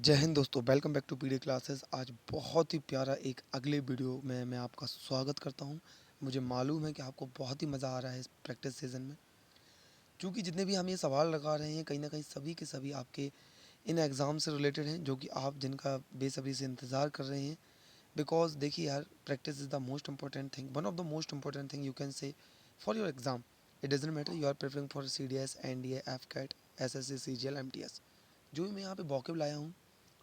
जय हिंद दोस्तों, welcome back to PD classes. आज बहुत ही प्यारा एक अगले वीडियो में मैं आपका स्वागत करता हूं। मुझे मालूम है कि आपको बहुत ही मज़ा आ रहा है इस प्रैक्टिस सीज़न में, क्योंकि जितने भी हम ये सवाल लगा रहे हैं कहीं ना कहीं सभी के सभी आपके इन एग्ज़ाम से रिलेटेड हैं, जो कि आप जिनका बेसब्री से इंतज़ार कर रहे हैं। बिकॉज देखिए यार, practice is the most important thing, one of the most important thing you can say for your exam. It doesn't matter you are preparing for CDS, NDA, FCAT, SSC, CGL, MTS। जो भी मैं यहाँ पे vocab लाया हूँ,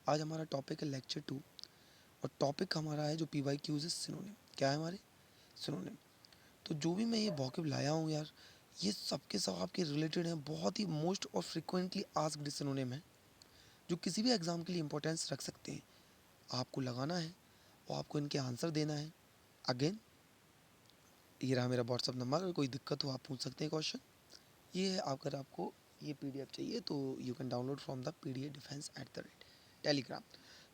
आज हमारा topic है लेक्चर 2, और टॉपिक हमारा है जो PYQs है सिनोनिम। क्या है हमारे? सिनोनिम। तो जो भी मैं ये वॉकेब लाया हूँ यार, ये सब के सब आपके रिलेटेड हैं, बहुत ही मोस्ट और फ्रिक्वेंटली आस्क्ड सिनोनिम है, जो किसी भी एग्ज़ाम के लिए इंपॉर्टेंस रख सकते हैं। आपको लगाना है और आपको इनके आंसर देना है। अगेन, ये रहा मेरा व्हाट्सअप नंबर, अगर कोई दिक्कत हो आप पूछ सकते हैं क्वेश्चन। ये है, अगर आपको ये PDF चाहिए तो you can download from the PDF defence @ Telegram.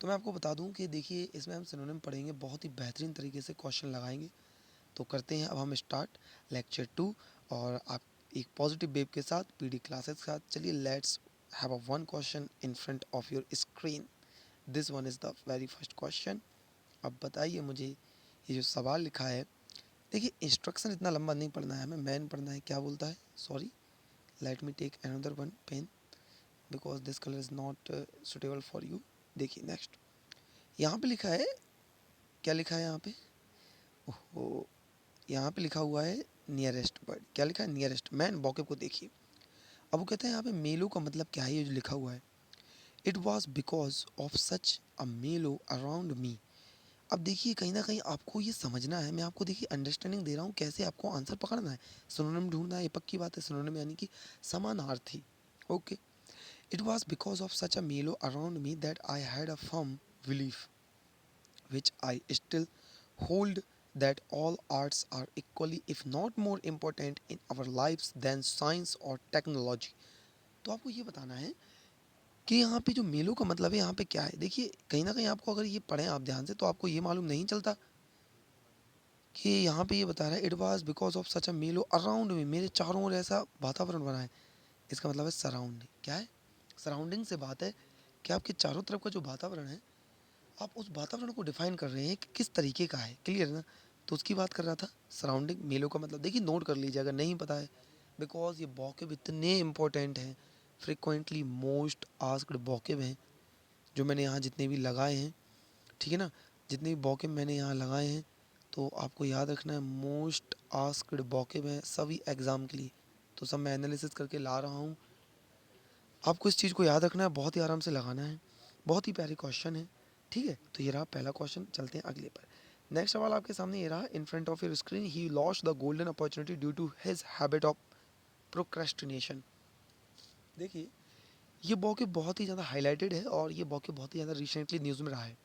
तो मैं आपको बता दूं कि देखिए, इसमें हम सिनोनिम पढ़ेंगे, बहुत ही बेहतरीन तरीके से क्वेश्चन लगाएंगे। तो करते हैं अब हम स्टार्ट लेक्चर 2, और आप एक पॉजिटिव वेव के साथ PD क्लासेस के साथ। चलिए, let's have a one question in front of your screen. This one is the very first question. अब बताइए मुझे, ये जो सवाल लिखा है, देखिए इंस्ट्रक्शन इतना लंबा नहीं पढ़ना है हमें, मैन पढ़ना है। क्या बोलता है? Sorry, let me take another one pen because this colour is not suitable for you. देखिए नेक्स्ट, यहाँ पे लिखा है, क्या लिखा है यहाँ पे? ओहो, यहाँ पे लिखा हुआ है नियरेस्ट बर्ड। क्या लिखा है? नियरेस्ट। मैन वॉकेब को देखिए। अब वो कहते हैं यहाँ पे मेलो का मतलब क्या है, ये जो लिखा हुआ है, it was because of such a milieu around मी। अब देखिए, कहीं ना कहीं आपको ये समझना है, मैं आपको देखिए अंडरस्टैंडिंग दे रहा हूँ कैसे आपको आंसर पकड़ना है। सिनोनिम ढूंढना है, ये पक्की बात है। सिनोनिम यानी कि समानार्थी। Okay, it was because of such a milieu around me that I had a firm belief which I still hold, that all arts are equally if not more important in our lives than science or technology। तो आपको ये बताना है कि यहाँ पे जो मेलों का मतलब है यहाँ पे क्या है। देखिए, कहीं ना कहीं आपको अगर ये पढ़ें आप ध्यान से, तो आपको ये मालूम नहीं चलता कि यहाँ पे ये बता रहा है it was because of such a milieu around में, मेरे चारों ओर ऐसा वातावरण बना है। इसका मतलब है सराउंडिंग। क्या है? सराउंडिंग से बात है कि आपके चारों तरफ का जो वातावरण है, आप उस वातावरण को डिफाइन कर रहे हैं कि किस तरीके का है। क्लियर है ना? तो उसकी बात कर रहा था। सराउंडिंग मेलों का मतलब देखिए, नोट कर लीजिए अगर नहीं पता है, बिकॉज ये वॉकेब इतने इंपॉर्टेंट हैं, फ्रिक्वेंटली मोस्ट आस्क्ड वॉकेब हैं जो मैंने यहाँ जितने भी लगाए हैं। ठीक है ना? जितने भी वॉकेब मैंने यहाँ लगाए हैं, तो आपको याद रखना है, मोस्ट आस्क्ड वॉकेब हैं सभी एग्ज़ाम के लिए। तो सब मैं एनालिसिस करके ला रहा हूँ, आपको इस चीज़ को याद रखना है, बहुत ही आराम से लगाना है। बहुत ही प्यारे क्वेश्चन है। ठीक है, तो ये रहा पहला क्वेश्चन। चलते हैं अगले पर। नेक्स्ट सवाल आपके सामने ये रहा, in front of your screen, he lost the golden opportunity due to his habit of procrastination. देखिए, ये वॉक्यूब बहुत ही ज़्यादा हाईलाइटेड है, और ये वॉक्यूब बहुत ही ज़्यादा रिसेंटली न्यूज़ में रहा है।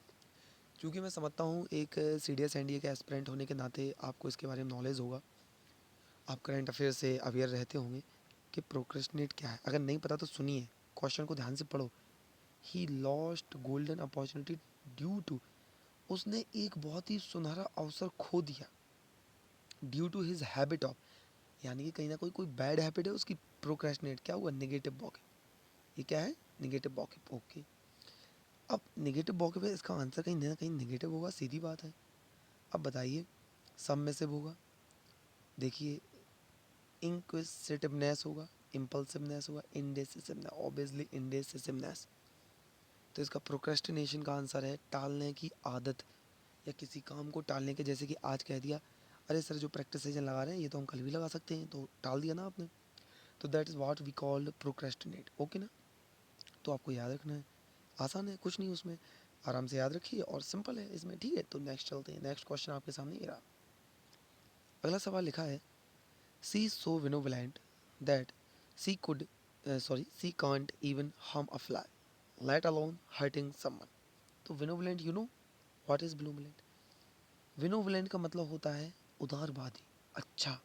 क्योंकि मैं समझता हूँ एक CDS NDA के एस्पिरेंट होने के नाते आपको इसके बारे में नॉलेज होगा, आप करंट अफेयर से अवेयर रहते होंगे कि प्रोक्रेस्टिनेट क्या है। अगर नहीं पता तो सुनिए, क्वेश्चन को ध्यान से पढ़ो। He lost golden opportunity due to, उसने एक बहुत ही सुनहरा अवसर खो दिया, due to his habit of, यानी कि कहीं ना कोई बैड हैबिट है उसकी। प्रोक्रेस्टिनेट क्या हुआ? Negative walking. ये क्या है? Negative walking. ओके, अब नेगेटिव वॉकिंग है, इसका आंसर कहीं ना कहीं नेगेटिव होगा, सीधी बात है। अब बताइए, सब में से होगा। देखिए, इंक्विसिटिवनेस होगा, इम्पल्सिवनेस होगा, इंडेसिसिवनेस, ऑब्वियसली इंडेसिसिवनेस। तो इसका प्रोक्रेस्टिनेशन का आंसर है टालने की आदत, या किसी काम को टालने के। जैसे कि आज कह दिया, अरे सर जो प्रैक्टिस सेशन लगा रहे हैं ये तो हम कल भी लगा सकते हैं, तो टाल दिया ना आपने। तो that is what we called procrastinate. Okay ना? तो आपको याद रखना है, आसान है, कुछ नहीं उसमें, आराम से याद रखिए, और सिंपल है इसमें। ठीक है, तो नेक्स्ट चलते हैं। नेक्स्ट क्वेश्चन आपके सामने ये रहा। अगला सवाल लिखा है, she so benevolent that she could she can't even harm a fly, let alone hurting someone. तो benevolent, you know what is benevolent? Benevolent का मतलब होता है उदारवादी। अच्छा,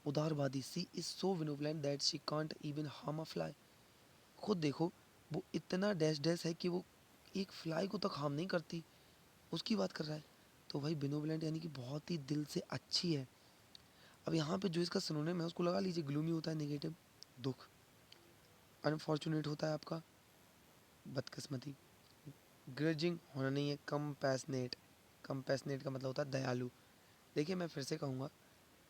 उदारवादी। She is so benevolent that she can't even harm a fly. खुद देखो, वो इतना डैश डैश है कि वो एक फ्लाई को तक हार्म नहीं करती, उसकी बात कर रहा है। तो भाई विनोवेलेंट यानी कि बहुत ही दिल से अच्छी है। अब यहाँ पे जो इसका सिनोनिम है उसको लगा लीजिए। ग्लूमी होता है नेगेटिव, दुख। अनफॉर्चुनेट होता है आपका बदकिस्मती। ग्रजिंग होना नहीं है, कंपैशनेट। कंपैशनेट का मतलब होता है दयालु। देखिए मैं फिर से कहूँगा,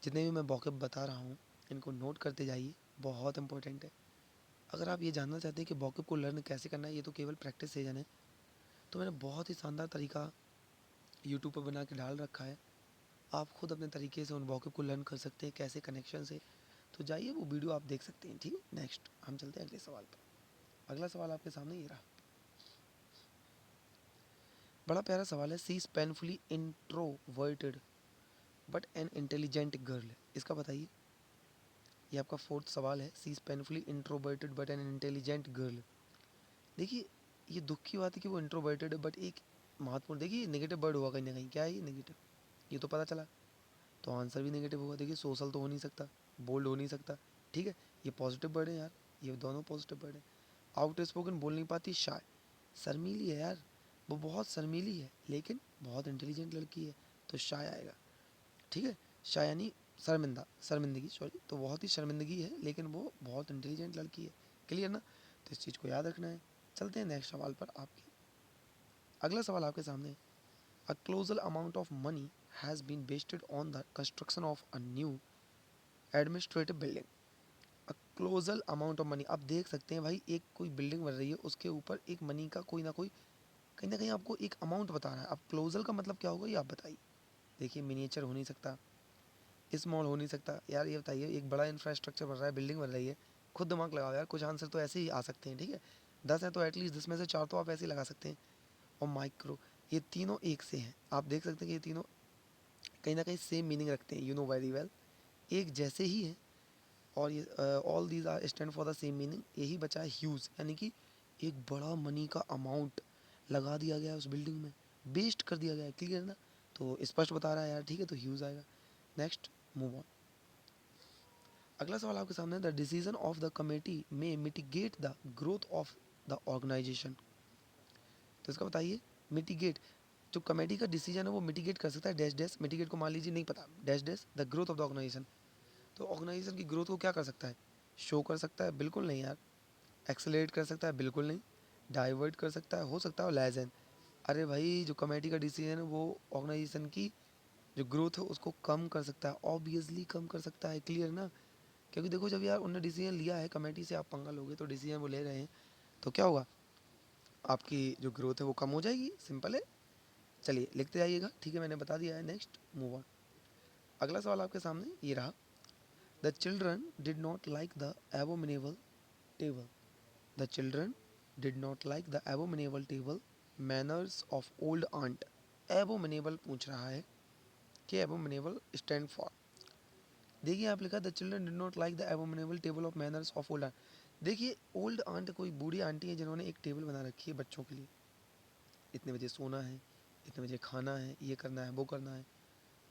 जितने भी मैं वोकैब बता रहा हूँ इनको नोट करते जाइए, बहुत इंपॉर्टेंट है। अगर आप ये जानना चाहते हैं कि वोकैब को लर्न कैसे करना है, ये तो केवल प्रैक्टिस सेशन है, तो मैंने बहुत ही शानदार तरीका यूट्यूब पर बना के डाल रखा है। आप खुद अपने तरीके से उन वोकैब को लर्न कर सकते हैं, कैसे कनेक्शन से। तो जाइए वो वीडियो आप देख सकते हैं, ठीक है। नेक्स्ट हम चलते हैं अगले सवाल पर। अगला सवाल आपके सामने ये रहा, बड़ा प्यारा सवाल है। She is painfully introverted but an intelligent girl. इसका बताइए, ये आपका फोर्थ सवाल है। She is painfully introverted but an intelligent girl. देखिए ये दुख की बात है कि वो इंट्रोवर्टेड है, बट एक महत्वपूर्ण, देखिए नेगेटिव वर्ड हुआ कहीं ना कहीं, क्या है ये नेगेटिव, ये तो पता चला, तो आंसर भी नेगेटिव होगा। देखिए सोशल तो हो नहीं सकता, बोल्ड हो नहीं सकता, ठीक है। ये पॉजिटिव वर्ड है यार, ये दोनों पॉजिटिव वर्ड है। आउट स्पोकन बोल नहीं पाती, शाय, शर्मीली है यार, वो बहुत शर्मीली है, लेकिन बहुत इंटेलिजेंट लड़की है, तो शाय आएगा, ठीक है। शाय यानी शर्मिंदा, शर्मिंदगी, सॉरी, तो बहुत ही शर्मिंदगी है, लेकिन वो बहुत इंटेलिजेंट लड़की है। क्लियर ना, तो इस चीज़ को याद रखना है। चलते हैं नेक्स्ट सवाल पर आपके। अगला सवाल आपके सामने है। A colossal amount of money has been wasted on the construction of a new administrative building. A colossal amount of money, आप देख सकते हैं भाई, एक कोई बिल्डिंग बन रही है, उसके ऊपर एक मनी का कोई ना कोई, कहीं ना कहीं आपको एक अमाउंट बता रहा है। अब क्लोजल का मतलब क्या होगा ये आप बताइए। देखिए मिनिएचर हो नहीं सकता, स्मॉल हो नहीं सकता यार, ये बताइए एक बड़ा इंफ्रास्ट्रक्चर बन रहा है, बिल्डिंग बन रही है, खुद दिमाग लगाओ यार, कुछ आंसर तो ऐसे ही आ सकते हैं, ठीक है। 10 है तो एटलीस्ट 10 में से 4 तो आप ऐसे ही लगा सकते हैं। और माइक्रो, ये तीनों एक से हैं, आप देख सकते हैं कि ये तीनों कहीं ना कहीं सेम मीनिंग रखते हैं, यू नो वेरी वेल, एक जैसे ही हैं। और ये all these are stand for the same meaning. यही बचा है ह्यूज, यानी कि एक बड़ा मनी का अमाउंट लगा दिया गया है उस बिल्डिंग में, वेस्ट कर दिया गया है। क्लियर ना, तो स्पष्ट बता रहा है यार, ठीक है, तो ह्यूज आएगा। Next move on. अगला सवाल आपके सामने, the decision of the committee may mitigate the growth of the organisation. तो इसका बताइए, मिटिगेट, जो कमेटी का डिसीजन है वो मिटिगेट कर सकता है, डैश डैश, मिटिगेट को मान लीजिए नहीं पता, dash dash the growth of the organisation. तो ऑर्गेनाइजेशन की ग्रोथ को क्या कर सकता है, शो कर सकता है, बिल्कुल नहीं यार। एक्सेलरेट कर सकता है, बिल्कुल नहीं। डाइवर्ट कर सकता है, हो सकता है लेजन। अरे भाई जो कमेटी का डिसीजन है वो ऑर्गेनाइजेशन की जो ग्रोथ है उसको कम कर सकता है, ऑब्वियसली कम कर सकता है। क्लियर ना, क्योंकि देखो जब यार उन्होंने डिसीजन लिया है, कमेटी से आप पंगा लोगे, तो डिसीजन वो ले रहे हैं, तो क्या होगा, आपकी जो ग्रोथ है वो कम हो जाएगी, सिंपल है। चलिए लिखते जाइएगा, ठीक है, मैंने बता दिया है। Next move on. अगला सवाल आपके सामने ये रहा, the children did not like the abominable table. The children did not like the abominable table manners of old aunt. Abominable पूछ रहा है कि एबोमिनेबल स्टैंड फॉर, देखिए आप लिखा the children did not like the abominable table of manners of old aunt. देखिए old aunt कोई बूढ़ी aunty है जिन्होंने एक टेबल बना रखी है बच्चों के लिए, इतने बजे सोना है, इतने बजे खाना है, ये करना है, वो करना है।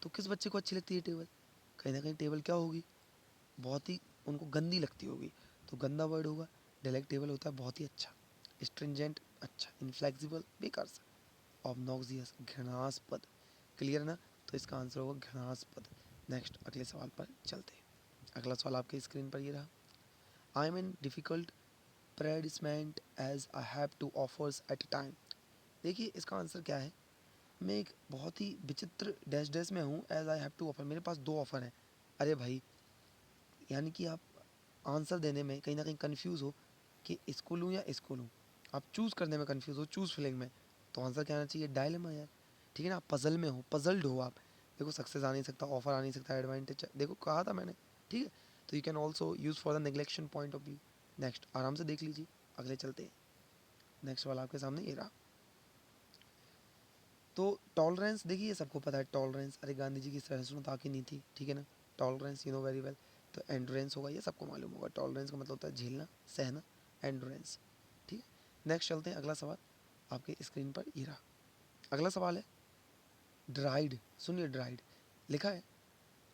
तो किस बच्चे को अच्छी लगती है टेबल, कहीं ना कहीं टेबल क्या होगी, बहुत ही उनको गंदी लगती होगी, तो गंदा वर्ड होगा। डेलेक्टेबल होता है बहुत ही अच्छा, स्ट्रिंजेंट अच्छा, इनफ्लेक्सिबल बेकार सा, ऑब्नॉक्सियस घृणास्पद। क्लियर ना, तो इसका आंसर होगा घृणास्पद। नेक्स्ट अगले सवाल पर चलते हैं। अगला सवाल आपके स्क्रीन पर ये रहा, I am in difficult predicament as I have two offers at a time. देखिए इसका आंसर क्या है, मैं एक बहुत ही विचित्र डैश डैश में हूँ, as I have to offer, मेरे पास 2 ऑफ़र हैं। अरे भाई, यानी कि आप आंसर देने में कहीं ना कहीं कंफ्यूज हो कि इसको लूँ या इसको लूँ, आप चूज़ करने में कंफ्यूज हो, चूज़ फीलिंग में, तो आंसर क्या आना चाहिए, डायलेमा यार, ठीक है ना। आप पजल में हो, पजल्ड हो आप, देखो सक्सेस आ नहीं सकता, ऑफर आ नहीं सकता, एडवांटेज देखो कहा था मैंने, ठीक है। तो you can also use for the neglection point of view. Next आराम से देख लीजिए, अगले चलते हैं। नेक्स्ट वाला आपके सामने ये रहा, तो टॉलरेंस, देखिए ये सबको पता है टॉलरेंस, अरे गांधी जी की सहिष्णुता की नीति, ठीक है ना। Tolerance you know very well, तो एंडोरेंस होगा, ये सबको मालूम होगा। टॉलरेंस का मतलब होता है झेलना, सहना, एंडोरेंस, ठीक है। नेक्स्ट चलते हैं, अगला सवाल आपके स्क्रीन पर ये रहा। अगला सवाल है ड्राइड, सुनिए ड्राइड लिखा है,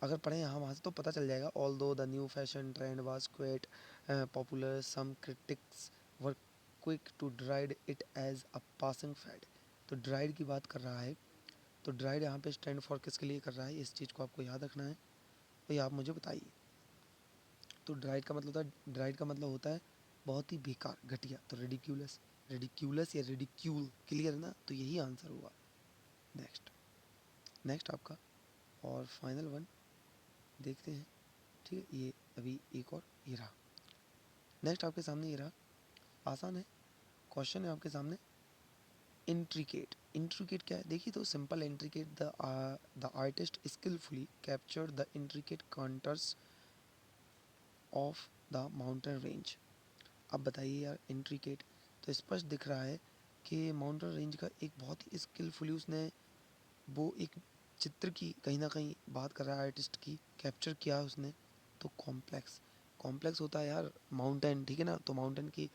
अगर पढ़ें यहाँ वहाँ से तो पता चल जाएगा। Although the new fashion trend was quite popular, some critics were quick to deride it as a passing fad. तो ड्राइड की बात कर रहा है, तो ड्राइड यहाँ पे स्टैंड फॉर किसके लिए कर रहा है, इस चीज़ को आपको याद रखना है, तो ये आप मुझे बताइए। तो ड्राइड का मतलब होता है, ड्राइड का मतलब होता है बहुत ही बेकार, घटिया, तो रिडिक्यूलस, रेडिक्यूलस या रेडिक्यूल, क्लियर है ना? तो यही आंसर होगा। नेक्स्ट नेक्स्ट आपका और फाइनल वन देखते हैं, ठीक है? ये अभी एक और ये रहा। नेक्स्ट आपके सामने ये रहा, आसान है क्वेश्चन है आपके सामने। इंट्रिकेट, इंट्रिकेट क्या है? देखिए तो simple, intricate the artist skilfully capture the intricate contours of the mountain range. अब बताइए यार, इंट्रिकेट तो स्पष्ट दिख रहा है कि माउंटेन रेंज का एक बहुत ही स्किलफुली उसने वो एक चित्र की कहीं ना कहीं बात कर रहा है, आर्टिस्ट की कैप्चर किया उसने। तो कॉम्प्लेक्स, कॉम्प्लेक्स होता है यार माउंटेन, ठीक है ना? तो माउंटेन की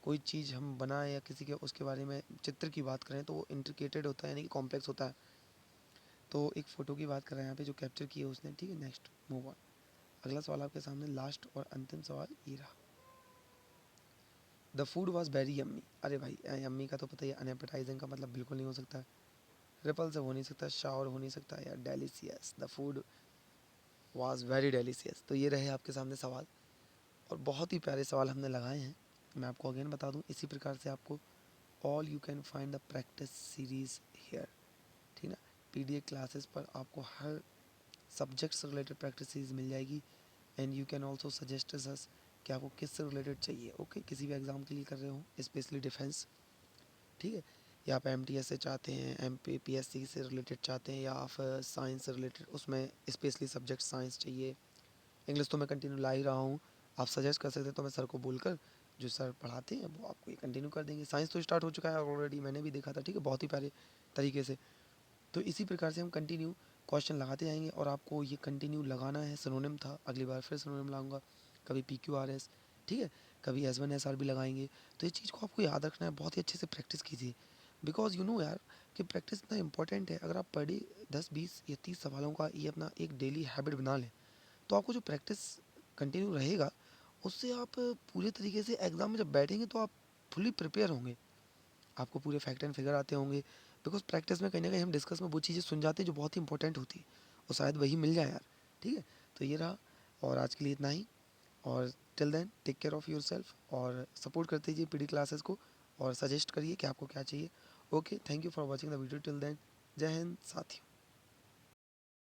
कोई चीज़ हम बनाएं या किसी के उसके बारे में चित्र की बात करें तो वो इंट्रिकेटेड होता है, यानी कि कॉम्प्लेक्स होता है। तो एक फ़ोटो की बात कर रहे हैं यहाँ पे जो कैप्चर की है उसने, ठीक है? Next move on. अगला सवाल आपके सामने, लास्ट और अंतिम सवाल ये रहा। The food was very yummy. अरे भाई यम्मी का तो पता ही है, अनएपेटाइजिंग का मतलब बिल्कुल नहीं हो सकता है, रिपल्सिव हो नहीं सकता, शावर हो नहीं सकता यार, delicious, the food was very delicious. तो ये रहे आपके सामने सवाल, और बहुत ही प्यारे सवाल हमने लगाए हैं। मैं आपको अगेन बता दूं, इसी प्रकार से आपको all you can find the practice series here, ठीक ना? पीडीएफ क्लासेस पर आपको हर सब्जेक्ट से रिलेटेड प्रैक्टिस सीरीज मिल जाएगी। And you can also suggest us कि आपको किस से रिलेटेड चाहिए। ओके, किसी भी एग्ज़ाम के लिए कर रहे हो, स्पेशली डिफेंस, ठीक है? या आप एमटीएस से चाहते हैं, एमपीपीएससी से रिलेटेड चाहते हैं, या आप साइंस से रिलेटेड उसमें स्पेशली सब्जेक्ट साइंस चाहिए। इंग्लिश तो मैं कंटिन्यू ला ही रहा हूँ, आप सजेस्ट कर सकते हैं तो मैं सर को बोलकर जो सर पढ़ाते हैं वो आपको ये कंटिन्यू कर देंगे। साइंस तो स्टार्ट हो चुका है ऑलरेडी, मैंने भी देखा था, ठीक है? बहुत ही प्यारे तरीके से। तो इसी प्रकार से हम कंटिन्यू क्वेश्चन लगाते जाएंगे और आपको ये कंटिन्यू लगाना है। सिनोनिम था, अगली बार फिर सिनोनिम लाऊंगा, कभी पी क्यू आर एस, ठीक है? कभी एस वन एस आर भी लगाएंगे। तो ये चीज़ को आपको याद रखना है, बहुत ही अच्छे से प्रैक्टिस कीजिए, बिकॉज यू नो यार कि प्रैक्टिस इतना इंपॉर्टेंट है। अगर आप पर डे 10 20 या 30 सवालों का ये अपना एक डेली हैबिट बना लें तो आपको जो प्रैक्टिस कंटिन्यू रहेगा उससे आप पूरे तरीके से एग्ज़ाम में जब बैठेंगे तो आप फुली प्रिपेयर होंगे, आपको पूरे फैक्ट एंड फिगर आते होंगे। बिकॉज प्रैक्टिस में कहीं ना कहीं हम डिस्कस में वो चीज़ें सुन जाते हैं जो बहुत ही इंपॉर्टेंट होती है, और शायद वही मिल जाए यार, ठीक है? तो ये रहा, और आज के लिए इतना ही। और till then take care of your self, और सपोर्ट करते रहिए पीडी क्लासेस को, और सजेस्ट करिए कि आपको क्या चाहिए। Okay, thank you for watching the video till then. जय हिंद साथियों।